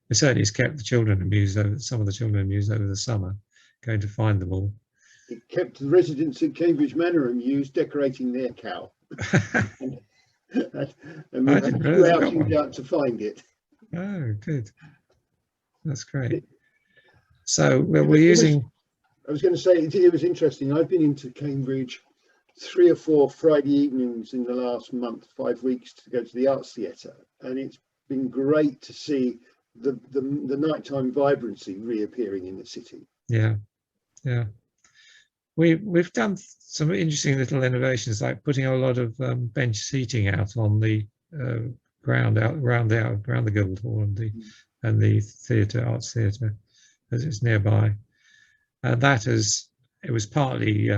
It certainly has kept the children amused, some of the children amused over the summer, going to find them all. It kept the residents at Cambridge Manor amused, decorating their cow. and we had 2 outings out to find it. Oh, good. That's great. So we're using... I was going to say, it was interesting. I've been into Cambridge 3 or 4 Friday evenings in the last month, 5 weeks, to go to the Arts Theatre. And it's been great to see the nighttime vibrancy reappearing in the city. Yeah, yeah. We've done some interesting little innovations, like putting a lot of bench seating out on the ground around the Guildhall and the theatre, Arts Theatre, as it's nearby. It was partly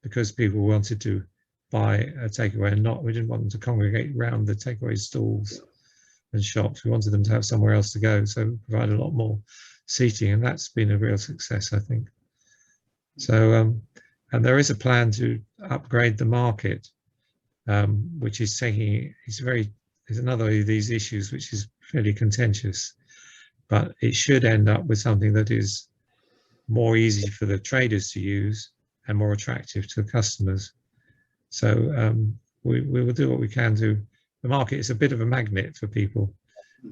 because people wanted to buy a takeaway and we didn't want them to congregate around the takeaway stalls and shops. We wanted them to have somewhere else to go, so we provide a lot more seating, and that's been a real success, I think. So, and there is a plan to upgrade the market, which is is another of these issues which is fairly contentious, but it should end up with something that is more easy for the traders to use and more attractive to the customers. So we will do what we can to. The market is a bit of a magnet for people.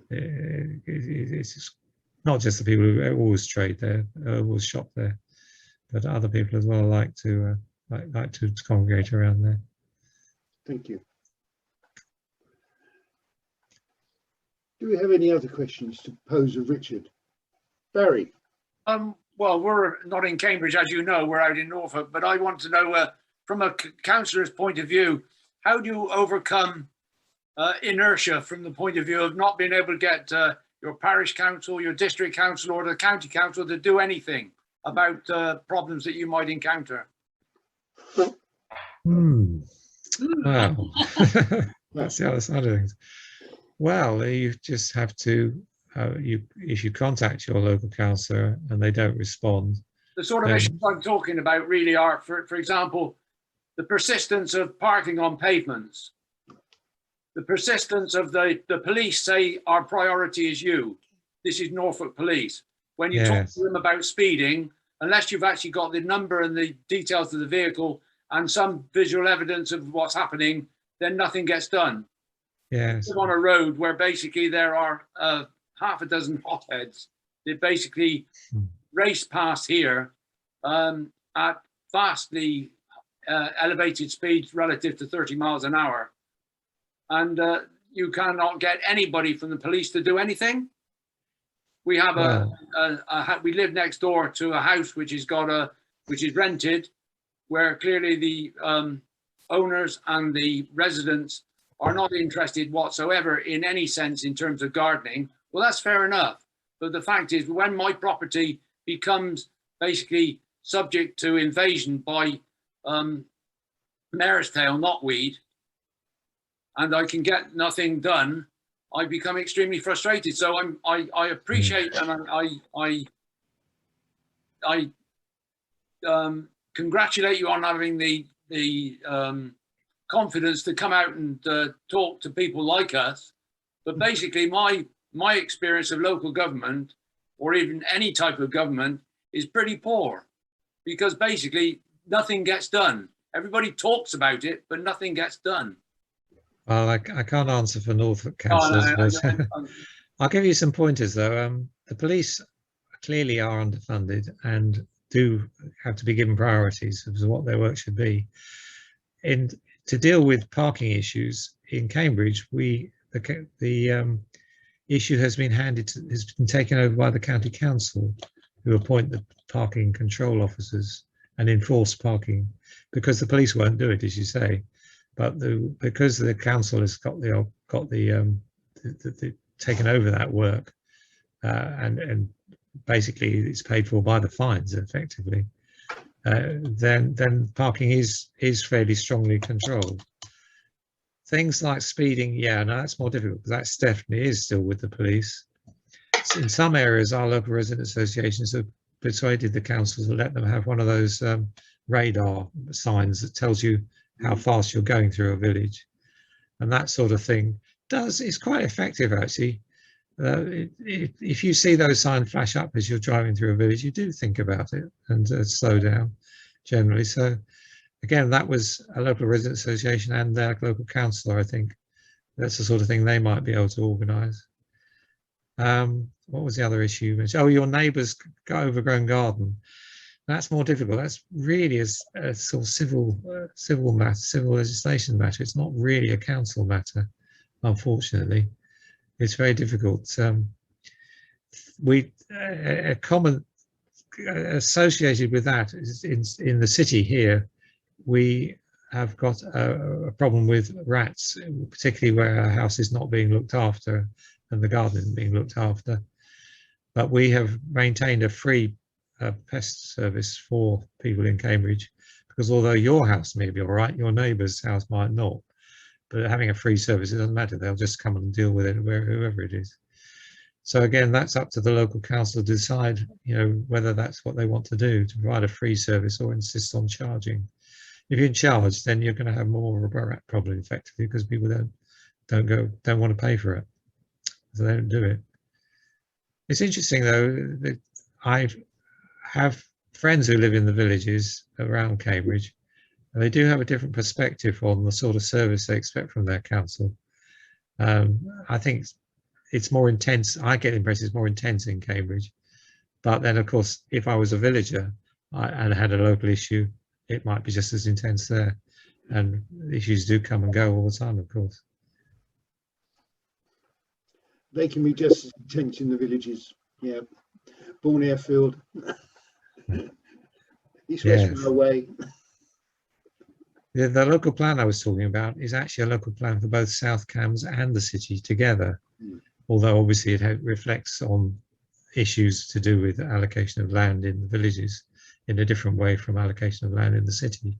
It's not just the people who always trade there, always shop there, but other people as well like to congregate around there. Thank you. Do we have any other questions to pose of Richard? Barry? Well, we're not in Cambridge, as you know, we're out in Norfolk, but I want to know, from a councillor's point of view, how do you overcome inertia from the point of view of not being able to get your parish council, your district council, or the county council to do anything about problems that you might encounter? Wow. That's the other side of things. Well, you just have to, if you contact your local councillor and they don't respond. The sort of then, issues I'm talking about really are, for example, the persistence of parking on pavements. The persistence of the police say our priority is you. This is Norfolk Police. When you talk to them about speeding, unless you've actually got the number and the details of the vehicle and some visual evidence of what's happening, then nothing gets done. yes. On a road where basically there are half a dozen hotheads that basically race past here at vastly elevated speeds relative to 30 miles an hour. And you cannot get anybody from the police to do anything. We have we live next door to a house which is rented, where clearly the owners and the residents are not interested whatsoever in any sense in terms of gardening. Well, that's fair enough. But the fact is, when my property becomes basically subject to invasion by mare's tail knotweed, and I can get nothing done, I become extremely frustrated. So I appreciate and I congratulate you on having the confidence to come out and talk to people like us. But basically my experience of local government, or even any type of government, is pretty poor, because basically nothing gets done. Everybody talks about it, but nothing gets done. Well, I can't answer for Norfolk councillors, but I'll give you some pointers though. The police clearly are underfunded and do have to be given priorities as to what their work should be. And to deal with parking issues in Cambridge, the issue has been taken over by the county council, who appoint the parking control officers and enforce parking, because the police won't do it, as you say. But because the council has got taken over that work, and basically it's paid for by the fines effectively, then parking is fairly strongly controlled. Things like speeding, no, that's more difficult, because that definitely is still with the police. In some areas, our local resident associations have persuaded the council to let them have one of those radar signs that tells you how fast you're going through a village, and that sort of thing is quite effective actually. If you see those signs flash up as you're driving through a village, you do think about it and slow down generally. So again, that was a local resident association and their local councillor. I think that's the sort of thing they might be able to organise. What was the other issue you mentioned? Oh, your neighbour's overgrown garden. That's more difficult. That's really a sort of civil legislation matter. It's not really a council matter, unfortunately. It's very difficult. A common associated with that is in the city here, we have got a problem with rats, particularly where our house is not being looked after and the garden isn't being looked after. But we have maintained a free pest service for people in Cambridge, because although your house may be all right, your neighbour's house might not. But having a free service, it doesn't matter. They'll just come and deal with it, whoever it is. So again, that's up to the local council to decide, whether that's what they want to do, to provide a free service or insist on charging. If you're in charge, then you're going to have more of a rat problem effectively, because people don't want to pay for it, so they don't do it. It's interesting though that I have friends who live in the villages around Cambridge, and they do have a different perspective on the sort of service they expect from their council. I think it's more intense. I get the impression it's more intense in Cambridge. But then, of course, if I was a villager and had a local issue, it might be just as intense there. And issues do come and go all the time, of course. They can be just as intense in the villages. Yeah. Born Airfield. East West Railway. The local plan I was talking about is actually a local plan for both South Cambs and the city together, although obviously it reflects on issues to do with allocation of land in the villages in a different way from allocation of land in the city.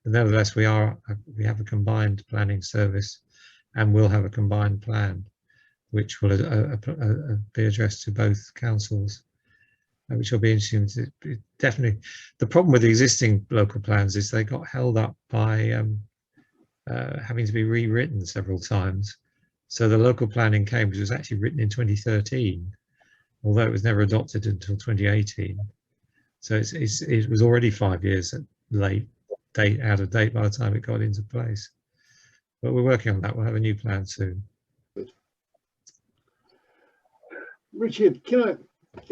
But nevertheless, we have a combined planning service and we'll have a combined plan, which will be addressed to both councils, which will be interesting. Definitely, the problem with the existing local plans is they got held up by having to be rewritten several times. So the local plan in Cambridge was actually written in 2013, although it was never adopted until 2018. So it was already 5 years out of date by the time it got into place. But we're working on that. We'll have a new plan soon. Good. Richard, can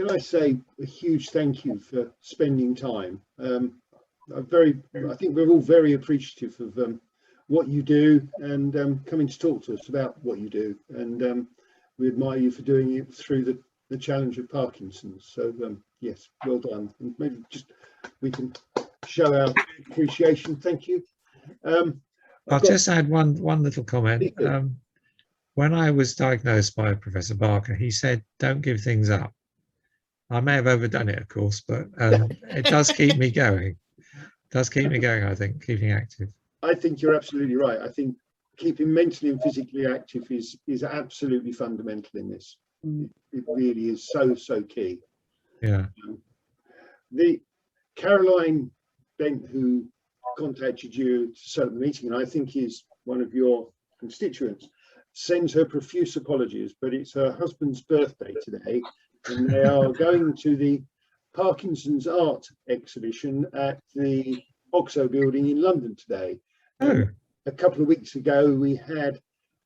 I say a huge thank you for spending time? I think we're all very appreciative of what you do and coming to talk to us about what you do. And we admire you for doing it through the challenge of Parkinson's. So yes, well done. And maybe just we can show our appreciation. Thank you. I'll just add one little comment. When I was diagnosed by Professor Barker, he said, "Don't give things up." I may have overdone it, of course, but it does keep me going. It does keep me going, I think, keeping active. I think you're absolutely right. I think keeping mentally and physically active is absolutely fundamental in this. It really is so key. Yeah. The Caroline Bent, who contacted you to set up the meeting, and I think is one of your constituents, sends her profuse apologies, but it's her husband's birthday today, and they are going to the Parkinson's art exhibition at the Oxo building in London today. A couple of weeks ago, we had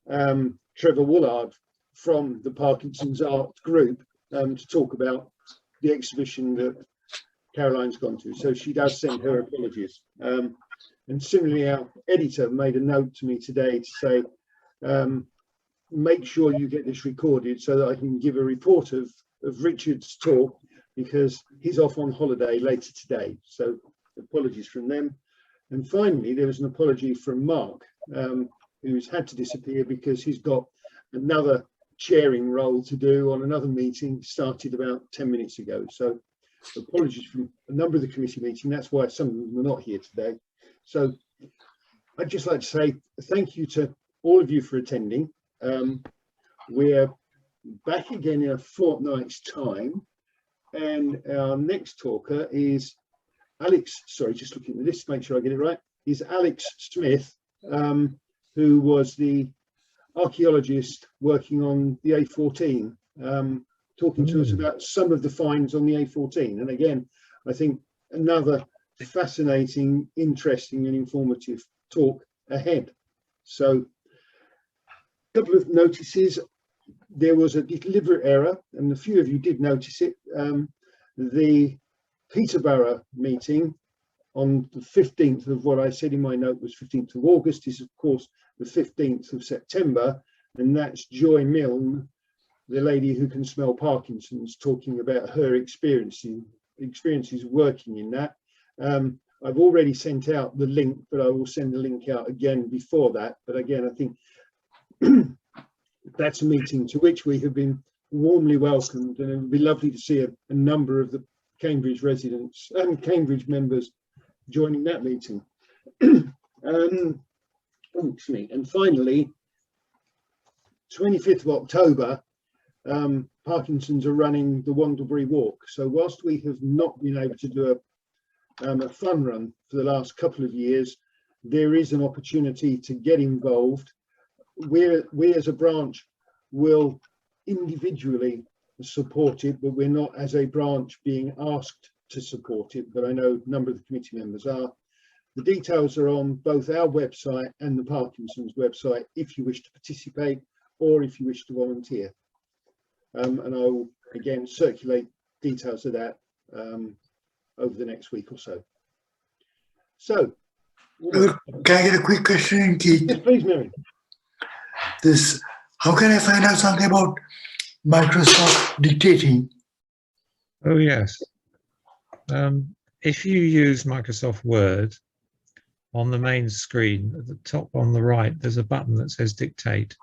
Trevor Woolard from the Parkinson's art group to talk about the exhibition that Caroline's gone to. So she does send her apologies. And similarly, our editor made a note to me today to say, make sure you get this recorded so that I can give a report of Richard's talk, because he's off on holiday later today. So apologies from them. And finally, there was an apology from Mark, who's had to disappear because he's got another chairing role to do on another meeting started about 10 minutes ago. So apologies from a number of the committee meeting. That's why some of them are not here today. So I'd just like to say thank you to all of you for attending. We're back again in a fortnight's time, and our next talker is Alex, sorry, just looking at the list to make sure I get it right, is Alex Smith, who was the archaeologist working on the A14, talking to us about some of the finds on the A14. And again, I think another fascinating, interesting and informative talk ahead. So a couple of notices. There was a deliberate error, and a few of you did notice it. The Peterborough meeting on the 15th of what I said in my note was 15th of August is of course the 15th of September, and that's Joy Milne, the lady who can smell Parkinson's, talking about her experiences working in that. I've already sent out the link, but I will send the link out again before that. But again, I think that's a meeting to which we have been warmly welcomed, and it would be lovely to see a number of the Cambridge residents and Cambridge members joining that meeting. Excuse me. And finally, 25th of October, Parkinson's are running the Wandlebury Walk. So whilst we have not been able to do a fun run for the last couple of years, there is an opportunity to get involved. We as a branch will individually support it, but we're not as a branch being asked to support it, but I know a number of the committee members are. The details are on both our website and the Parkinson's website if you wish to participate or if you wish to volunteer. And I will again circulate details of that over the next week or so. So, can I get a quick question, Keith? Yes, please, Mary. How can I find out something about Microsoft dictating? Oh yes. If you use Microsoft Word, on the main screen at the top on the right, there's a button that says dictate.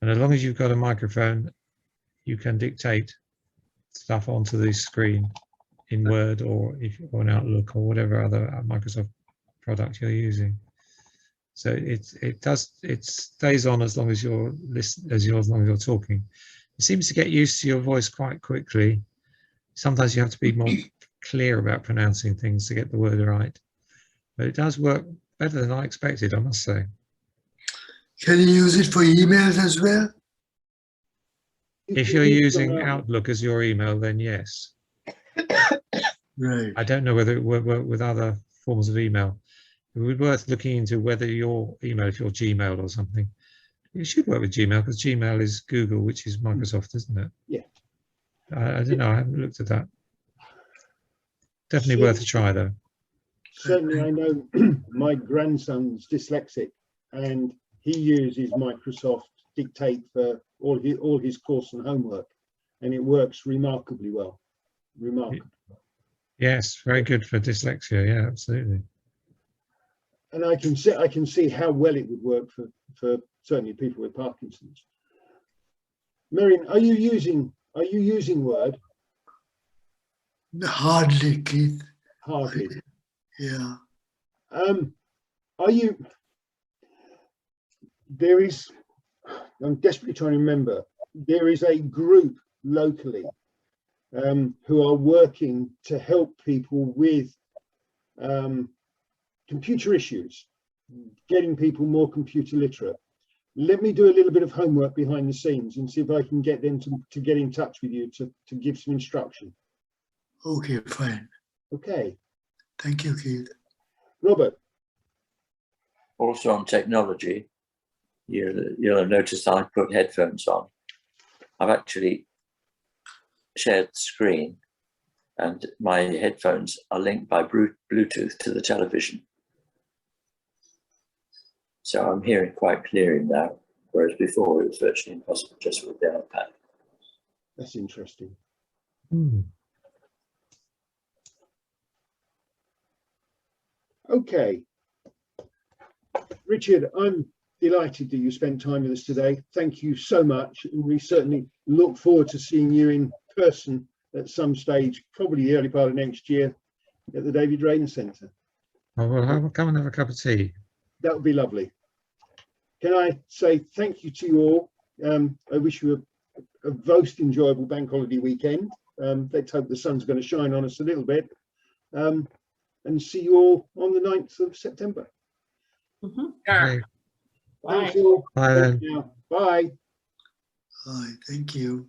And as long as you've got a microphone, you can dictate stuff onto the screen in Word or an Outlook or whatever other Microsoft product you're using. So it stays on as long as you're as long as you're talking. It seems to get used to your voice quite quickly. Sometimes you have to be more clear about pronouncing things to get the word right. But it does work better than I expected, I must say. Can you use it for emails as well? If you're using Outlook as your email, then yes. Right. I don't know whether it would work with other forms of email. It would be worth looking into whether your email, if you're Gmail or something, it should work with Gmail, because Gmail is Google, which is Microsoft, isn't it? Yeah. I don't know. I haven't looked at that. Definitely worth a try, though. Certainly, I know my grandson's dyslexic, and he uses Microsoft Dictate for all his course and homework, and it works remarkably well. Remarkably. Yes, very good for dyslexia. Yeah, absolutely. And I can see how well it would work for certainly people with Parkinson's. Marion, are you using Word? Hardly, Keith. Hardly. Yeah. Are you? I'm desperately trying to remember. There is a group locally who are working to help people with computer issues, getting people more computer literate. Let me do a little bit of homework behind the scenes and see if I can get them to get in touch with you to give some instruction. Okay, fine. Okay. Thank you, Keith. Robert. Also on technology, you'll have noticed I put headphones on. I've actually shared the screen, and my headphones are linked by Bluetooth to the television. So I'm hearing quite clearly now, whereas before it was virtually impossible just with the iPad. That's interesting. Okay. Richard, I'm delighted that you spent time with us today. Thank you so much. And we certainly look forward to seeing you in person at some stage, probably the early part of next year, at the David Rain Centre. Oh, well, I'll come and have a cup of tea. That would be lovely. Can I say thank you to you all? I wish you a most enjoyable bank holiday weekend. Let's hope the sun's going to shine on us a little bit. And see you all on the 9th of September. Okay. Thanks all. Bye then. Bye. Bye. Thank you.